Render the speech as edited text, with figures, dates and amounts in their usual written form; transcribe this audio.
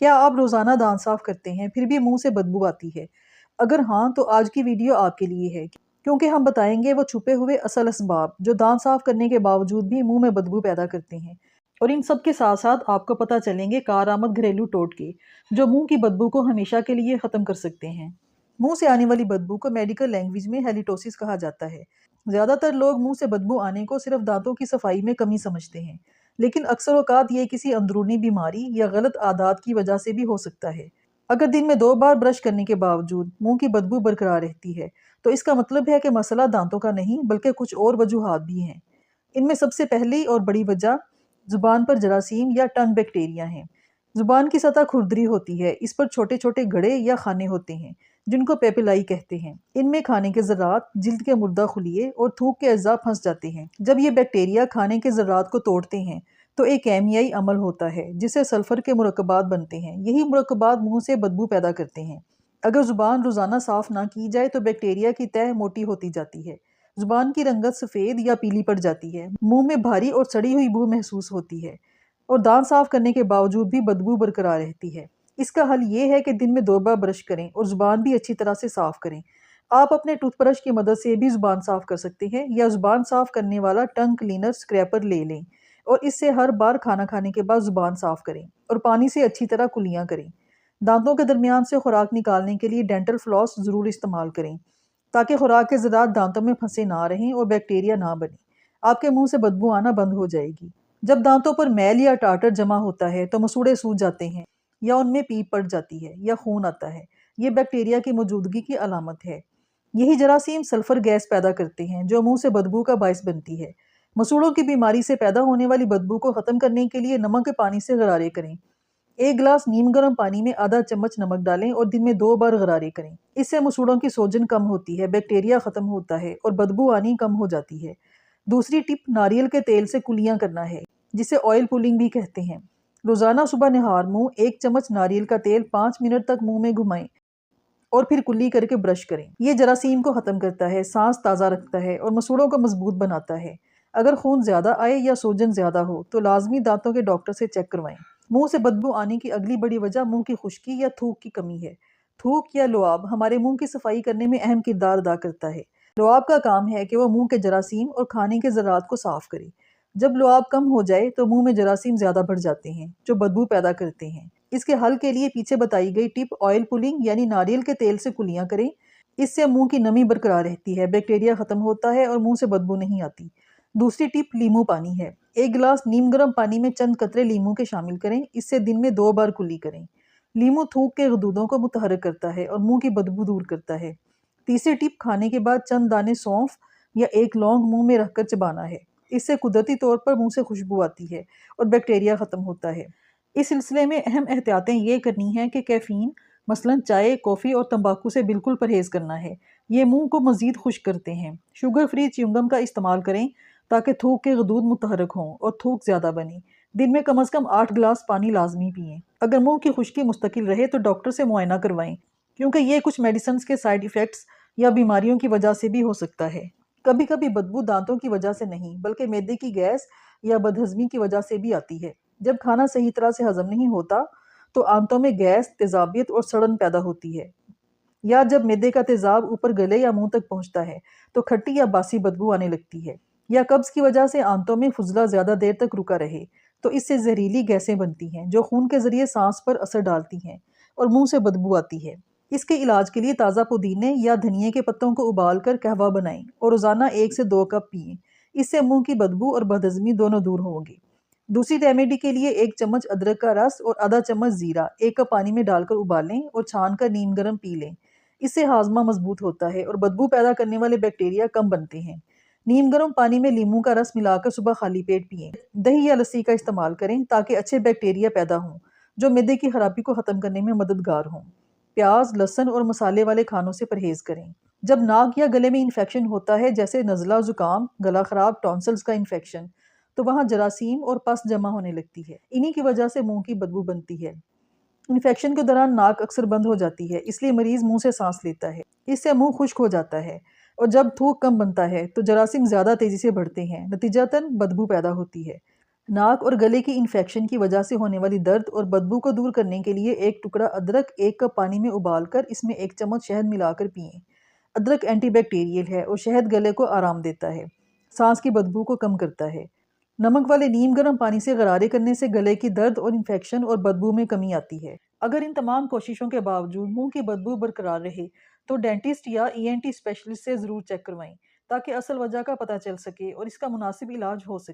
کیا آپ روزانہ دانت صاف کرتے ہیں پھر بھی منہ سے بدبو آتی ہے؟ اگر ہاں تو آج کی ویڈیو آپ کے لیے ہے، کیونکہ ہم بتائیں گے وہ چھپے ہوئے اصل اسباب جو دانت صاف کرنے کے باوجود بھی منہ میں بدبو پیدا کرتے ہیں، اور ان سب کے ساتھ ساتھ آپ کو پتہ چلیں گے کارآمد گھریلو ٹوٹکے جو منہ کی بدبو کو ہمیشہ کے لیے ختم کر سکتے ہیں۔ منہ سے آنے والی بدبو کو میڈیکل لینگویج میں ہیلیٹوسس کہا جاتا ہے۔ زیادہ تر لوگ منہ سے بدبو آنے کو صرف دانتوں کی صفائی میں کمی سمجھتے ہیں، لیکن اکثر اوقات یہ کسی اندرونی بیماری یا غلط عادات کی وجہ سے بھی ہو سکتا ہے۔ اگر دن میں 2 بار برش کرنے کے باوجود منہ کی بدبو برقرار رہتی ہے تو اس کا مطلب ہے کہ مسئلہ دانتوں کا نہیں بلکہ کچھ اور وجوہات بھی ہیں۔ ان میں سب سے پہلی اور بڑی وجہ زبان پر جراثیم یا ٹنگ بیکٹیریا ہیں۔ زبان کی سطح کھردری ہوتی ہے، اس پر چھوٹے چھوٹے گڑھے یا خانے ہوتے ہیں جن کو پیپیلائی کہتے ہیں۔ ان میں کھانے کے ذرات، جلد کے مردہ خلیے اور تھوک کے اعضاء پھنس جاتے ہیں۔ جب یہ بیکٹیریا کھانے کے ذرات کو توڑتے ہیں تو ایک کیمیائی عمل ہوتا ہے جسے سلفر کے مرکبات بنتے ہیں۔ یہی مرکبات منہ سے بدبو پیدا کرتے ہیں۔ اگر زبان روزانہ صاف نہ کی جائے تو بیکٹیریا کی تہہ موٹی ہوتی جاتی ہے، زبان کی رنگت سفید یا پیلی پڑ جاتی ہے، منہ میں بھاری اور سڑی ہوئی بو محسوس ہوتی ہے، اور دانت صاف کرنے کے باوجود بھی بدبو برقرار رہتی ہے۔ اس کا حل یہ ہے کہ دن میں 2 بار برش کریں اور زبان بھی اچھی طرح سے صاف کریں۔ آپ اپنے ٹوتھ برش کی مدد سے بھی زبان صاف کر سکتے ہیں یا زبان صاف کرنے والا ٹنگ کلینر اسکریپر لے لیں اور اس سے ہر بار کھانا کھانے کے بعد زبان صاف کریں اور پانی سے اچھی طرح کلیاں کریں۔ دانتوں کے درمیان سے خوراک نکالنے کے لیے ڈینٹل فلاس ضرور استعمال کریں تاکہ خوراک کے ذرات دانتوں میں پھنسے نہ رہیں اور بیکٹیریا نہ بنیں۔ آپ کے منہ سے بدبو آنا بند ہو جائے گی۔ جب دانتوں پر میل یا ٹارٹر جمع ہوتا ہے تو مسوڑے سوج جاتے ہیں یا ان میں پیپ پڑ جاتی ہے یا خون آتا ہے۔ یہ بیکٹیریا کی موجودگی کی علامت ہے۔ یہی جراثیم سلفر گیس پیدا کرتے ہیں جو منہ سے بدبو کا باعث بنتی ہے۔ مسوڑوں کی بیماری سے پیدا ہونے والی بدبو کو ختم کرنے کے لیے نمک کے پانی سے غرارے کریں۔ 1 گلاس نیم گرم پانی میں آدھا چمچ نمک ڈالیں اور دن میں 2 بار غرارے کریں۔ اس سے مسوڑوں کی سوجن کم ہوتی ہے، بیکٹیریا ختم ہوتا ہے اور بدبو آنی کم ہو جاتی ہے۔ دوسری ٹپ ناریل کے تیل سے کلیاں کرنا ہے، جسے آئل پولنگ بھی کہتے ہیں۔ روزانہ صبح نہار منہ 1 چمچ ناریل کا تیل 5 منٹ تک منہ میں گھمائیں اور پھر کلی کر کے برش کریں۔ یہ جراثیم کو ختم کرتا ہے، سانس تازہ رکھتا ہے اور مسوڑوں کو مضبوط بناتا ہے۔ اگر خون زیادہ آئے یا سوجن زیادہ ہو تو لازمی دانتوں کے ڈاکٹر سے چیک کروائیں۔ منہ سے بدبو آنے کی اگلی بڑی وجہ منہ کی خشکی یا تھوک کی کمی ہے۔ تھوک یا لعاب ہمارے منہ کی صفائی کرنے میں اہم کردار ادا کرتا ہے۔ لعاب کا کام ہے کہ وہ منہ کے جراثیم اور کھانے کے ذرات کو صاف کرے۔ جب لعاب کم ہو جائے تو منہ میں جراثیم زیادہ بڑھ جاتے ہیں جو بدبو پیدا کرتے ہیں۔ اس کے حل کے لیے پیچھے بتائی گئی ٹپ آئل پولنگ یعنی ناریل کے تیل سے کلیاں کریں۔ اس سے منہ کی نمی برقرار رہتی ہے، بیکٹیریا ختم ہوتا ہے اور منہ سے بدبو نہیں آتی۔ دوسری ٹپ لیمو پانی ہے۔ 1 گلاس نیم گرم پانی میں چند قطرے لیمو کے شامل کریں، اس سے دن میں 2 بار کلی کریں۔ لیمو تھوک کے غدودوں کو متحرک کرتا ہے اور منہ کی بدبو دور کرتا ہے۔ تیسری ٹپ کھانے کے بعد چند دانے سونف یا 1 لونگ منہ میں رکھ کر چبانا ہے، اس سے قدرتی طور پر منہ سے خوشبو آتی ہے اور بیکٹیریا ختم ہوتا ہے۔ اس سلسلے میں اہم احتیاطیں یہ کرنی ہیں کہ کیفین مثلاً چائے، کافی اور تمباکو سے بالکل پرہیز کرنا ہے، یہ منہ کو مزید خشک کرتے ہیں۔ شوگر فری چیونگم کا استعمال کریں تاکہ تھوک کے غدود متحرک ہوں اور تھوک زیادہ بنے۔ دن میں کم از کم 8 گلاس پانی لازمی پئیں۔ اگر منہ کی خشکی مستقل رہے تو ڈاکٹر سے معائنہ کروائیں، کیونکہ یہ کچھ میڈیسنز کے سائیڈ ایفیکٹس یا بیماریوں کی وجہ سے بھی ہو سکتا ہے۔ کبھی کبھی بدبو دانتوں کی وجہ سے نہیں بلکہ معدے کی گیس یا بدہضمی کی وجہ سے بھی آتی ہے۔ جب کھانا صحیح طرح سے ہضم نہیں ہوتا تو آنتوں میں گیس، تیزابیت اور سڑن پیدا ہوتی ہے، یا جب معدے کا تیزاب اوپر گلے یا منہ تک پہنچتا ہے تو کھٹی یا باسی بدبو آنے لگتی ہے، یا قبض کی وجہ سے آنتوں میں فضلہ زیادہ دیر تک رکا رہے تو اس سے زہریلی گیسیں بنتی ہیں جو خون کے ذریعے سانس پر اثر ڈالتی ہیں اور منہ سے بدبو آتی ہے۔ اس کے علاج کے لیے تازہ پودینے یا دھنیے کے پتوں کو ابال کر قہوہ بنائیں اور روزانہ 1 سے 2 کپ پئیں، اس سے منہ کی بدبو اور بدہضمی دونوں دور ہوں گی۔ دوسری ریمیڈی کے لیے 1 چمچ ادرک کا رس اور آدھا چمچ زیرہ 1 کپ پانی میں ڈال کر ابالیں اور چھان کر نیم گرم پی لیں، اس سے ہاضمہ مضبوط ہوتا ہے اور بدبو پیدا کرنے والے بیکٹیریا کم بنتے ہیں۔ نیم گرم پانی میں لیموں کا رس ملا کر صبح خالی پیٹ پئیں۔ دہی یا لسی کا استعمال کریں تاکہ اچھے بیکٹیریا پیدا ہوں جو معدے کی خرابی کو ختم کرنے میں مددگار ہوں۔ پیاز، لہسن اور مسالے والے کھانوں سے پرہیز کریں۔ جب ناک یا گلے میں انفیکشن ہوتا ہے جیسے نزلہ، زکام، گلا خراب، ٹونسلز کا انفیکشن، تو وہاں جراثیم اور پس جمع ہونے لگتی ہے، انہی کی وجہ سے منہ کی بدبو بنتی ہے۔ انفیکشن کے دوران ناک اکثر بند ہو جاتی ہے، اس لیے مریض منہ سے سانس لیتا ہے، اس سے منہ خشک ہو جاتا ہے، اور جب تھوک کم بنتا ہے تو جراثیم زیادہ تیزی سے بڑھتے ہیں، نتیجتاً بدبو پیدا ہوتی ہے۔ ناک اور گلے کی انفیکشن کی وجہ سے ہونے والی درد اور بدبو کو دور کرنے کے لیے ایک ٹکڑا ادرک 1 کپ پانی میں ابال کر اس میں 1 چمچ شہد ملا کر پئیں۔ ادرک اینٹی بیکٹیریل ہے اور شہد گلے کو آرام دیتا ہے، سانس کی بدبو کو کم کرتا ہے۔ نمک والے نیم گرم پانی سے غرارے کرنے سے گلے کی درد اور انفیکشن اور بدبو میں کمی آتی ہے۔ اگر ان تمام کوششوں کے باوجود منہ کی بدبو برقرار رہے تو ڈینٹسٹ یا ENT اسپیشلسٹ سے ضرور چیک کروائیں تاکہ اصل وجہ کا پتہ چل سکے اور اس کا مناسب علاج ہو سکے۔